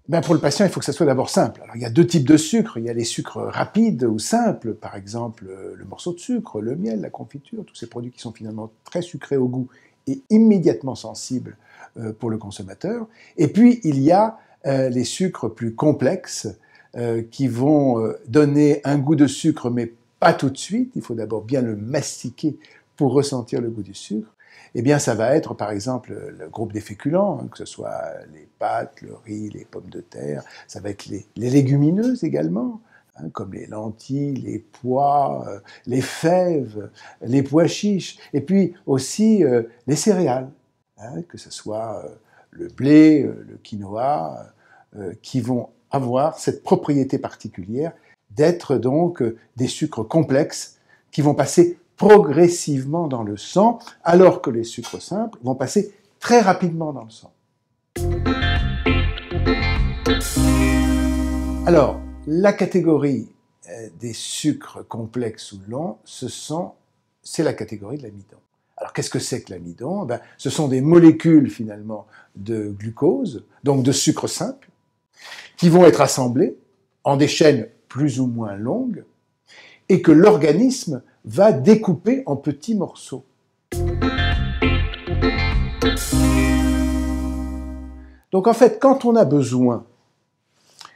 Ben pour le patient, il faut que ça soit d'abord simple. Alors, il y a deux types de sucre. Il y a les sucres rapides ou simples, par exemple le morceau de sucre, le miel, la confiture, tous ces produits qui sont finalement très sucrés au goût et immédiatement sensibles pour le consommateur. Et puis, il y a les sucres plus complexes qui vont donner un goût de sucre, mais pas tout de suite. Il faut d'abord bien le mastiquer pour ressentir le goût du sucre. Eh bien, ça va être, par exemple, le groupe des féculents, que ce soit les pâtes, le riz, les pommes de terre. Ça va être les légumineuses également, comme les lentilles, les pois, les fèves, les pois chiches. Et puis aussi les céréales, que ce soit le blé, le quinoa, qui vont avoir cette propriété particulière d'être donc des sucres complexes qui vont passer progressivement dans le sang, alors que les sucres simples vont passer très rapidement dans le sang. Alors, la catégorie des sucres complexes ou lents, c'est la catégorie de l'amidon. Alors, qu'est-ce que c'est que l'amidon? Ben, ce sont des molécules, finalement, de glucose, donc de sucre simple, qui vont être assemblées en des chaînes plus ou moins longues, et que l'organisme va découper en petits morceaux. Donc en fait, quand on a besoin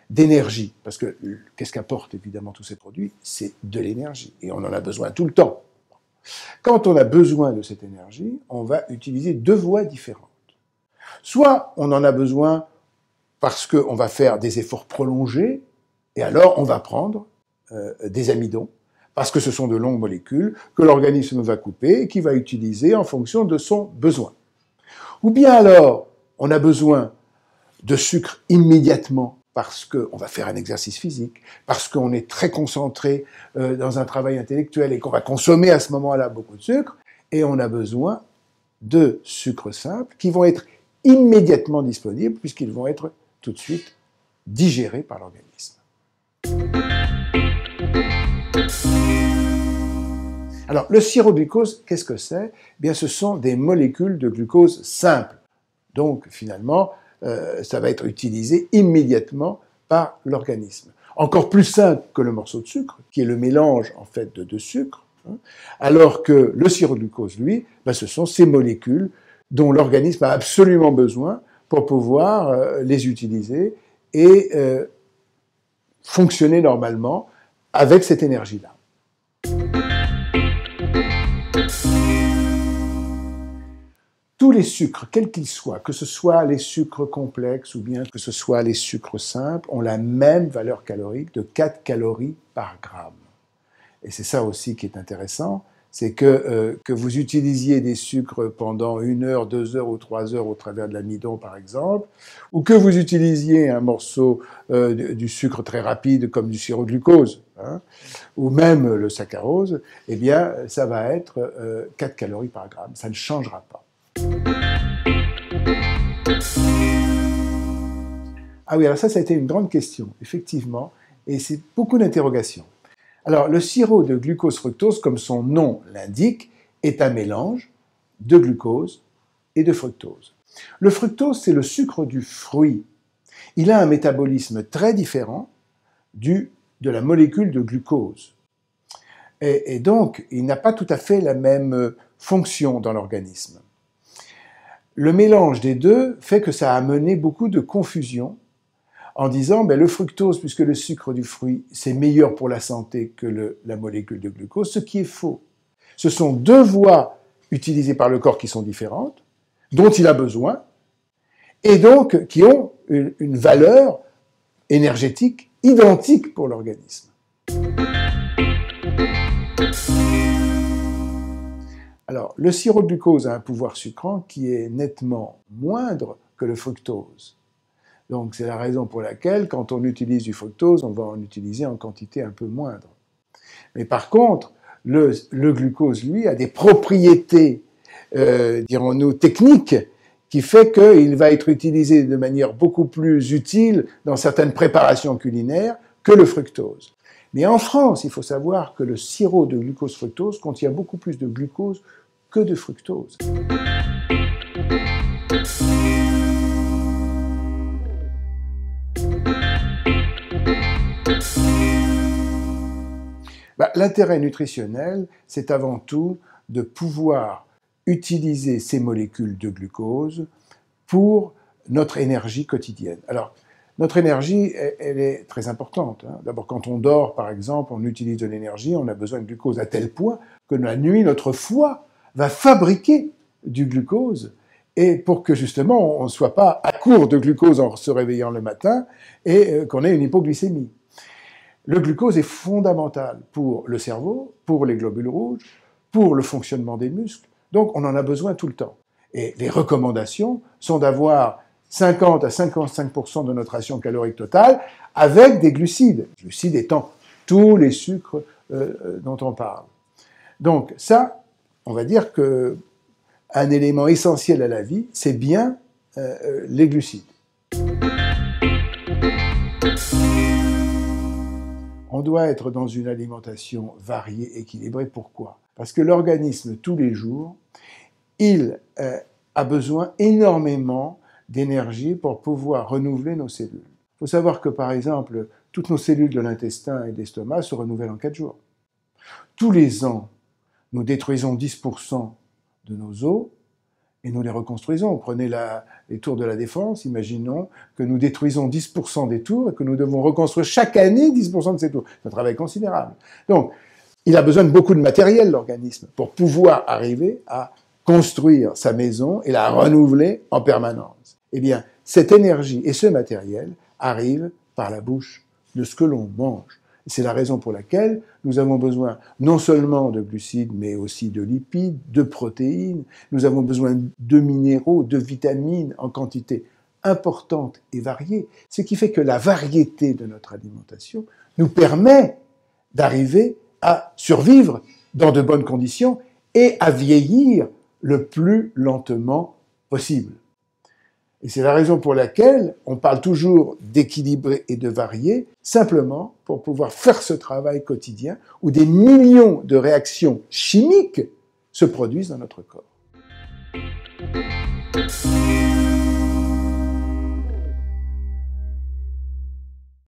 d'énergie, parce que qu'est-ce qu'apportent évidemment tous ces produits? C'est de l'énergie, et on en a besoin tout le temps. Quand on a besoin de cette énergie, on va utiliser deux voies différentes. Soit on en a besoin parce qu'on va faire des efforts prolongés, et alors on va prendre des amidons, parce que ce sont de longues molécules que l'organisme va couper et qu'il va utiliser en fonction de son besoin. Ou bien alors, on a besoin de sucre immédiatement parce qu'on va faire un exercice physique, parce qu'on est très concentré dans un travail intellectuel et qu'on va consommer à ce moment-là beaucoup de sucre, et on a besoin de sucres simples qui vont être immédiatement disponibles puisqu'ils vont être tout de suite digérés par l'organisme. Alors, le sirop de glucose, qu'est-ce que c'est? Eh bien, ce sont des molécules de glucose simples. Donc, finalement, ça va être utilisé immédiatement par l'organisme. Encore plus simple que le morceau de sucre, qui est le mélange, en fait, de deux sucres, alors que le sirop de glucose, lui, ben, ce sont ces molécules dont l'organisme a absolument besoin pour pouvoir les utiliser et fonctionner normalement avec cette énergie-là. Tous les sucres, quels qu'ils soient, que ce soit les sucres complexes ou bien que ce soit les sucres simples, ont la même valeur calorique de 4 calories par gramme. Et c'est ça aussi qui est intéressant, c'est que vous utilisiez des sucres pendant 1 heure, 2 heures ou 3 heures au travers de l'amidon par exemple, ou que vous utilisiez un morceau du sucre très rapide comme du sirop de glucose, ou même le saccharose, eh bien ça va être 4 calories par gramme, ça ne changera pas. Ah oui, alors ça a été une grande question, effectivement, et c'est beaucoup d'interrogations. Alors, le sirop de glucose-fructose, comme son nom l'indique, est un mélange de glucose et de fructose. Le fructose, c'est le sucre du fruit. Il a un métabolisme très différent de la molécule de glucose. Et donc, il n'a pas tout à fait la même fonction dans l'organisme. Le mélange des deux fait que ça a amené beaucoup de confusion en disant le fructose, puisque le sucre du fruit, c'est meilleur pour la santé que la molécule de glucose, ce qui est faux. Ce sont deux voies utilisées par le corps qui sont différentes, dont il a besoin, et donc qui ont une valeur énergétique identique pour l'organisme. Alors, le sirop de glucose a un pouvoir sucrant qui est nettement moindre que le fructose. Donc, c'est la raison pour laquelle, quand on utilise du fructose, on va en utiliser en quantité un peu moindre. Mais par contre, le glucose, lui, a des propriétés, dirons-nous, techniques, qui fait qu'il va être utilisé de manière beaucoup plus utile dans certaines préparations culinaires que le fructose. Mais en France, il faut savoir que le sirop de glucose-fructose contient beaucoup plus de glucose que de fructose. L'intérêt nutritionnel, c'est avant tout de pouvoir utiliser ces molécules de glucose pour notre énergie quotidienne. Alors, notre énergie, elle est très importante. D'abord, quand on dort, par exemple, on utilise de l'énergie, on a besoin de glucose à tel point que la nuit, notre foie va fabriquer du glucose, et pour que justement on ne soit pas à court de glucose en se réveillant le matin et qu'on ait une hypoglycémie. Le glucose est fondamental pour le cerveau, pour les globules rouges, pour le fonctionnement des muscles, donc on en a besoin tout le temps. Et les recommandations sont d'avoir 50 à 55% de notre ration calorique totale avec des glucides, glucides étant tous les sucres dont on parle. Donc ça, on va dire que un élément essentiel à la vie, c'est bien les glucides. On doit être dans une alimentation variée, équilibrée. Pourquoi? Parce que l'organisme, tous les jours, il a besoin énormément d'énergie pour pouvoir renouveler nos cellules. Il faut savoir que, par exemple, toutes nos cellules de l'intestin et de l'estomac se renouvellent en 4 jours. Tous les ans, nous détruisons 10% de nos os et nous les reconstruisons. Prenez les tours de la Défense, imaginons que nous détruisons 10% des tours et que nous devons reconstruire chaque année 10% de ces tours. C'est un travail considérable. Donc, il a besoin de beaucoup de matériel, l'organisme, pour pouvoir arriver à construire sa maison et la renouveler en permanence. Eh bien, cette énergie et ce matériel arrivent par la bouche de ce que l'on mange. C'est la raison pour laquelle nous avons besoin non seulement de glucides, mais aussi de lipides, de protéines. Nous avons besoin de minéraux, de vitamines en quantité importante et variée. Ce qui fait que la variété de notre alimentation nous permet d'arriver à survivre dans de bonnes conditions et à vieillir le plus lentement possible. Et c'est la raison pour laquelle on parle toujours d'équilibré et de varié, simplement pour pouvoir faire ce travail quotidien où des millions de réactions chimiques se produisent dans notre corps.